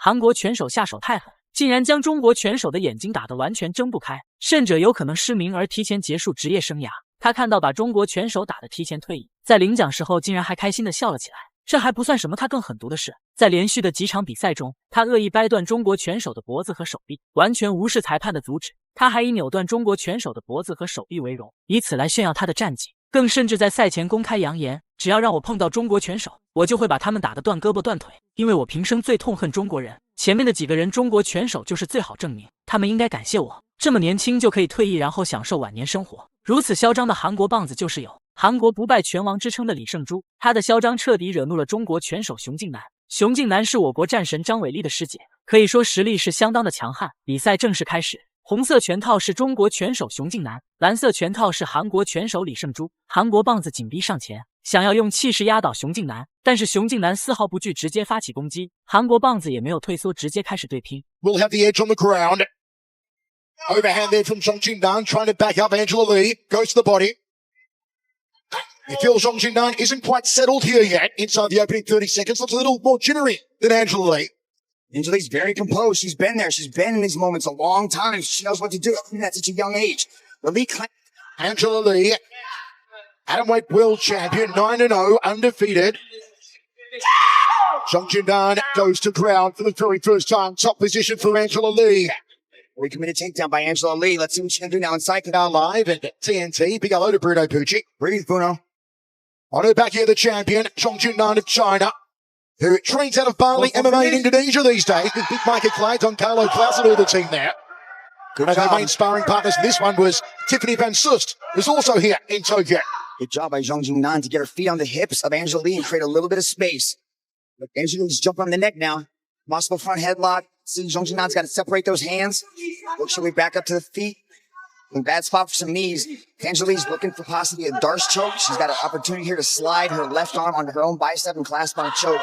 韩国拳手下手太狠，竟然将中国拳手的眼睛打得完全睁不开，甚者有可能失明而提前结束职业生涯。他看到把中国拳手打得提前退役，在领奖时候竟然还开心地笑了起来。这还不算什么，他更狠毒的是，在连续的几场比赛中，他恶意掰断中国拳手的脖子和手臂，完全无视裁判的阻止。他还以扭断中国拳手的脖子和手臂为荣，以此来炫耀他的战绩。更甚至在赛前公开扬言，只要让我碰到中国拳手，我就会把他们打得断胳膊断腿，因为我平生最痛恨中国人。前面的几个人中国拳手就是最好证明，他们应该感谢我，这么年轻就可以退役，然后享受晚年生活。如此嚣张的韩国棒子就是有韩国不败拳王之称的李胜洙，他的嚣张彻底惹怒了中国拳手熊静南。熊静南是我国战神张伟丽的师姐，可以说实力是相当的强悍。比赛正式开始，红色拳套是中国拳手熊静南，蓝色拳套是韩国拳手李胜洙。韩国棒子紧逼上前，想要用气势压倒熊静南，但是熊静南丝毫不惧，直接发起攻击。韩国棒子也没有退缩，直接开始对拼。Will have the edge on the ground. Overhand there from Zhong Jingnan, trying to back up Angela Lee. Goes to the body. You feel Zhong Jingnan isn't quite settled here yet. Inside the opening 30 seconds, looks a little more jittery than Angela Lee. Angela Lee's very composed. She's been there. She's been in these moments a long time. She knows what to do at such a young age. The Lee Angela Lee, atomweight world champion, 9-0, undefeated. Zhong Jingnan goes to ground for the very first time. Top position for Angela Lee. Recommitted takedown by Angela Lee. Let's see what she can do now inside. Now live at TNT. Big hello to Bruno Pucci. Breathe, Bruno. On her back here, the champion, Zhong Jingnan of China, who trains out of Bali MMA in Indonesia these days with Big Mike Clay, Don Carlo Klaus and all the team there. Good and job. their main sparring partners in this one was Tiffany Van Soest, who's also here in Tokyo. Good job by Zhong Jingnan to get her feet on the hips of Angela Lee and create a little bit of space. Look, Angela Lee's jumping on the neck now. Possible front headlock. See, Zhong Jingnan's got to separate those hands. Look, she'll be back up to the feet. In bad spot for some knees. Angela Lee's looking for possibly a Darce choke. She's got an opportunity here to slide her left arm onto her own bicep and clasp on a choke.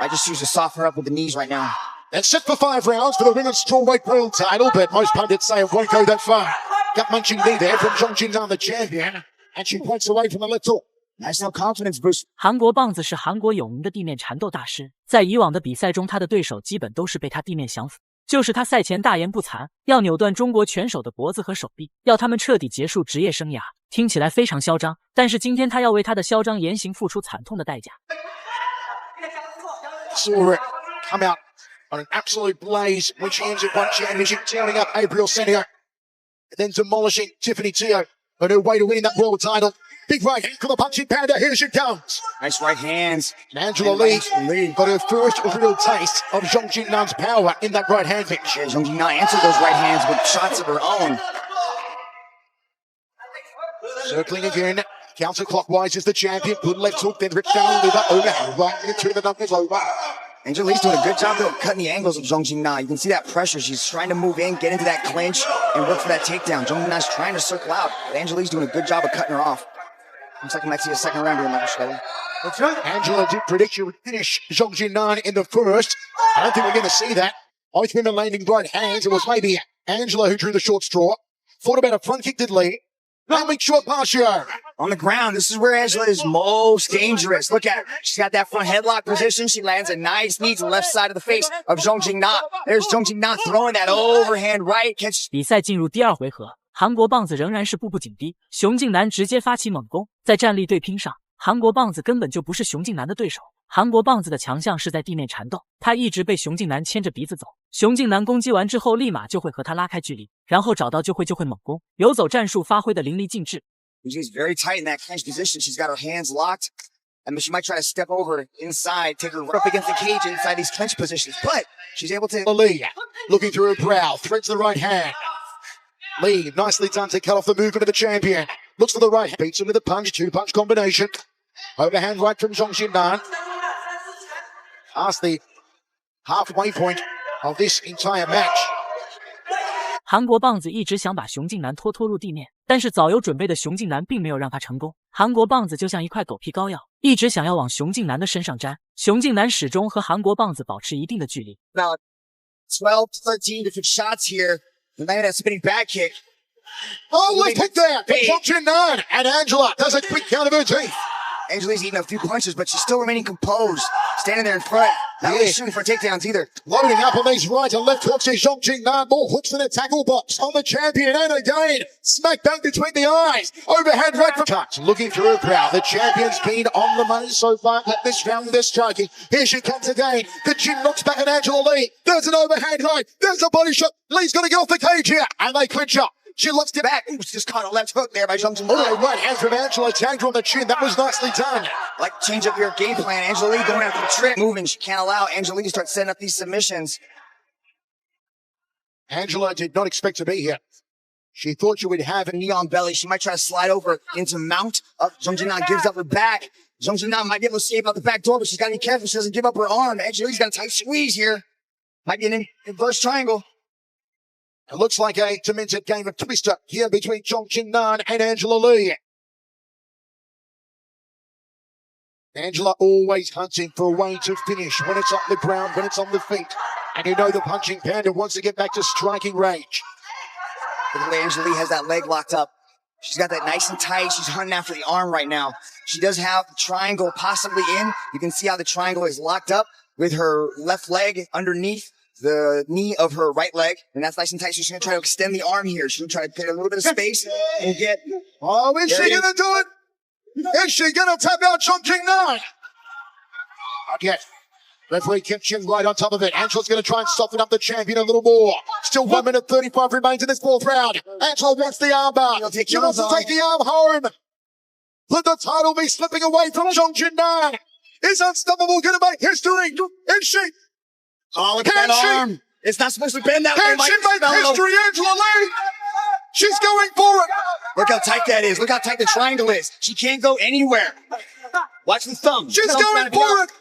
I just choose to soften her up with the knees right now. That's set for 5 rounds for the women's strawweight world title, but most pundits say it won't go that far. Gut-munching knee there from Zhong Jingnan, the champion, and she points away from the left hook. Nice no confidence, Bruce. 韩国棒子是韩国有名的地面缠斗大师，在以往的比赛中，他的对手基本都是被他地面降服。就是他赛前大言不惭，要扭断中国拳手的脖子和手臂，要他们彻底结束职业生涯，听起来非常嚣张。但是今天他要为他的嚣张言行付出惨痛的代价。Saw it come out on an absolute blaze when she ends at one championship, tearing up April Senio, and then demolishing Tiffany Teo on her way to winning that world title. Big right hand from the punching panda. Here she comes. Nice right hands. And Angela Lee got her first real taste of Zhong Jingnan's power in that right hand pitch. Yeah, Zhong Jingnan answered those right hands with shots of her own. Circling again. Counterclockwise is the champion. Good left hook, then ripped down the liver. Overhand right into the knuckles over. Angela Lee's doing a good job of cutting the angles of Zhong Jingnan. You can see that pressure. She's trying to move in, get into that clinch, and work for that takedown. Zhong Jingnan's trying to circle out, but Angela Lee's doing a good job of cutting her off. Looks like I might see a second round here, Michael Shelley. That's right. Angela did predict she would finish Zhong Jingnan in the first. I don't think we're going to see that. Both women landing right hands. It was maybe Angela who drew the short straw. Thought about a front kick, did Lee. Now make short passio. On the ground, this is where Angela is most dangerous. Look at her. She's got that front headlock position. She lands a nice knee to the left side of the face of Zhong Jingnan. There's Zhong Jingnan throwing that overhand right. Catch. 比赛进入第2回合，韩国棒子仍然是步步紧逼，熊静南直接发起猛攻。在站立对拼上，韩国棒子根本就不是熊静南的对手。韩国棒子的强项是在地面缠斗，他一直被熊静南牵着鼻子走。熊静南攻击完之后，立马就会和他拉开距离，然后找到就会猛攻，游走战术发挥的淋漓尽致。She's very tight in that clinch position. She's got her hands locked. I mean, she might try to step over inside, take her up against the cage inside these clinch positions, but she's able to. Lee looking through her brow, threads the right hand. Lee nicely done to cut off the movement of the champion. Looks for the right hand, beats him with a punch, 2-punch combination. Overhand right from Zhong Jingnan. Past the halfway point of this entire match. 韩国棒子一直想把熊静南拖入地面，但是早有准备的熊静南并没有让他成功。韩国棒子就像一块狗屁膏药，一直想要往熊静南的身上粘。熊静南始终和韩国棒子保持一定的距离。About 12 to 13 different shots here. And landed that spinning back kick. Oh, left hook there. Zhong Jingnan and Angela does a quick count of her teeth. Angela's eating a few punches, but she's still remaining composed. Standing there in front. Not really shooting for takedowns either. Loading up on these right and left hooks is Zhong Jingnan. More hooks in the tackle box on the champion. And again, smack bang between the eyes. Overhand right from touch. Looking through a crowd. The champion's been on the money so far at this round with their striking. Here she comes again. The chin knocks back at Angela Lee. There's an overhand right. There's a body shot. Lee's going to get off the cage here. And they clinch up. She looks to back. Ooh, just caught a left hook there by Zhong Jingnan. Oh, right hand from Angela. Tagged her on the chin. That was nicely done. Like to change up your game plan. Angela Lee going after the trip. Moving. She can't allow Angela Lee to start setting up these submissions. Angela did not expect to be here. She thought she would have Knee on belly. She might try to slide over into mount. Zhong Jingnan gives up her back. Zhong Jingnan might be able to escape out the back door, but she's got to be careful. She doesn't give up her arm. Angela Lee's got a tight squeeze here. Might be an inverse triangle. It looks like a demented game of twister here between Zhong Jingnan and Angela Lee. Angela always hunting for a way to finish when it's on the ground, when it's on the feet. And you know the punching panda wants to get back to striking range. Look at the way Angela Lee has that leg locked up. She's got that nice and tight. She's hunting after the arm right now. She does have the triangle possibly in. You can see how the triangle is locked up with her left leg underneath the knee of her right leg. And that's nice and tight. So she's going to try to extend the arm here. She's going to try to get a little bit of space and get... Oh, is she going to do it? Is she going to tap out Zhong Jingnan? Not yet. Referee Kim Chin right on top of it. Angela's going to try and soften up the champion a little more. Still 1 minute 35 remains in this fourth round. Angela wants the armbar. She wants to take the arm home. Could the title be slipping away from Zhong Jingnan? Is Unstoppable going to make history? Is she? Oh, look at that arm. It's not supposed to bend that way. Can she make history, Angela Lee? She's going for it. Look how tight that is. Look how tight the triangle is. She can't go anywhere. Watch the thumb. She's going for it.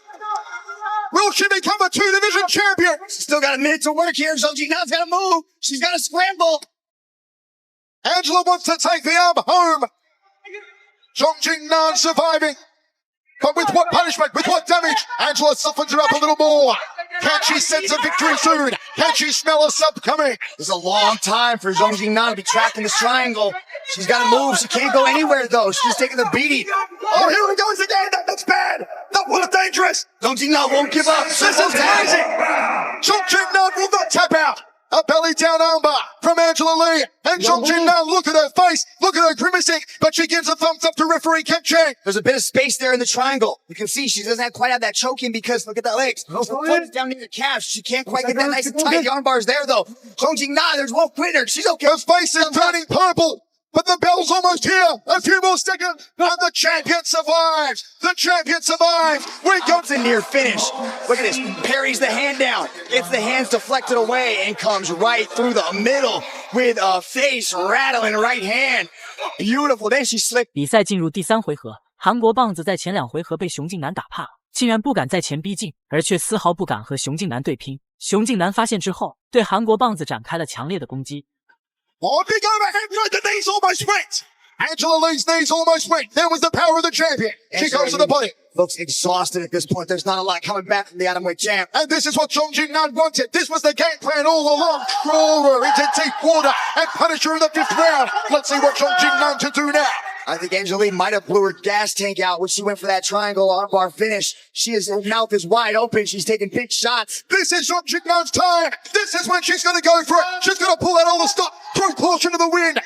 Will she become a two-division champion? She's still got a minute to work here. Zhong Jingnan's got to move. She's got to scramble. Angela wants to take the arm home. Zhong Jingnan surviving. But with what punishment? With what damage? Angela softens her up a little more. Can she sense a victory soon? Can she smell a sub coming? It's a long time for Zhong Jingnan to be trapped in this triangle. She's got to move. She can't go anywhere, though. She's taking the beating. Oh, here it goes again. That's bad. That was dangerous. Zhong Jingnan won't give up. This is crazy. Zhong Jingnan will not tap out. A belly down armbar from Angela Lee. And Zhong Jingnan, look at her face. Look at her grimacing. But she gives a thumbs up to referee Kim Chang. There's a bit of space there in the triangle. You can see she doesn't quite have that choking because look at the legs. Her foot is down near the calf. She can't quite get that nice and tight. The armbar's there, though. Zhong Jingnan, there's one quitter. She's okay. Her face is turning purple. But the bell's almost here. A few more seconds. And the champion survives. The champion survives. We go to near finish. Look at this. Parries the hand down. Gets the hands deflected away and comes right through the middle with a face rattling right hand. Beautiful. Then she slipped. 比赛进入第3回合，韩国棒子在前2回合被熊静南打怕了，竟然不敢再前逼近，而却丝毫不敢和熊静南对拼。熊静南发现之后，对韩国棒子展开了强烈的攻击。 Oh, big overhead right, the knees almost went. Angela Lee's knees almost went. There was the power of the champion. She goes to the body. Looks exhausted at this point. There's not a lot coming back from the atomweight champ. And this is what Zhong Jingnan wanted. This was the game plan all along. Throw her into deep water and punish her in the 5th round. Let's see what Zhong Jingnan can do now. I think Angela Lee might have blew her gas tank out when she went for that triangle armbar finish. Her mouth is wide open. She's taking big shots. This is Zhong Jingnan's time. This is when she's going to go for it. She's going to pull out all the stop. Throw caution to the wind.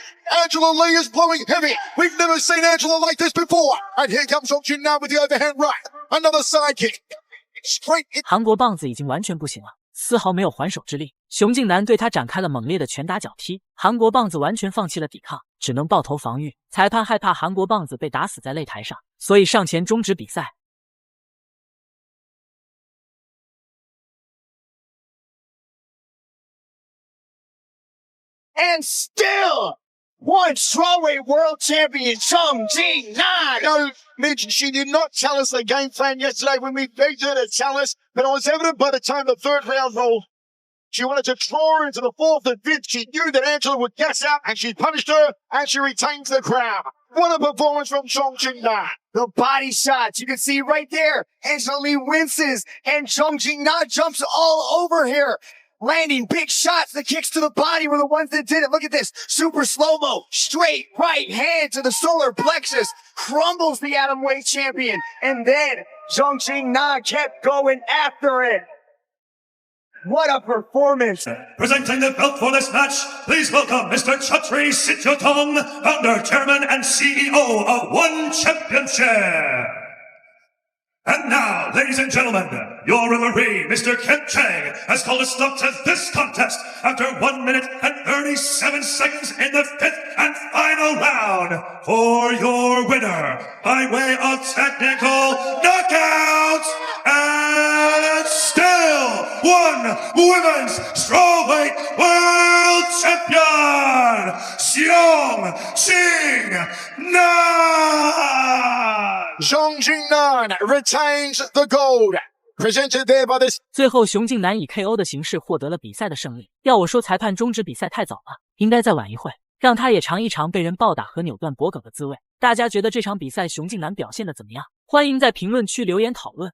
Angela Lee is blowing heavy. We've never seen Angela like this before. And here comes Zhong Jingnan with the overhand right. Another side kick. Straight in. 韩国棒子已经完全不行了，丝毫没有还手之力。熊静南对他展开了猛烈的拳打脚踢，韩国棒子完全放弃了抵抗，只能抱头防御。裁判害怕韩国棒子被打死在擂台上，所以上前终止比赛。 And still, one strawweight world champion, Zhong Jingnan. No, Midge, she did not tell us the game plan yesterday when we begged her to tell us, but it was evident by the time the 3rd round rolled. She wanted to draw her into the 4th and 5th. She knew that Angela would gas out, and she punished her, and she retains the crown. What a performance from Zhong Jingnan. The body shots, you can see right there. Angela Lee winces, and Zhong Jingnan jumps all over here. Landing big shots. The kicks to the body were the ones that did it. Look at this. Super slow-mo. Straight right hand to the solar plexus. Crumbles the atomweight champion. And then Zhong Qingnan kept going after it. What a performance. Presenting the belt for this match, please welcome Mr. Chatri Sityodtong, founder, chairman, and CEO of One Championship. And now, ladies and gentlemen, your referee, Mr. Kent Chang, has called a stop to this contest after 1 minute and 37 seconds in the fifth and final round. For your winner, by way of technical knockout, and still one women's strawweight world champion, Xiong Qingnan! Zhong Qingnan retains the gold. Presented there by this. 最后，熊静南以 KO 的形式获得了比赛的胜利。要我说，裁判终止比赛太早了，应该再晚一会，让他也尝一尝被人暴打和扭断脖颈的滋味。大家觉得这场比赛熊静南表现的怎么样？欢迎在评论区留言讨论。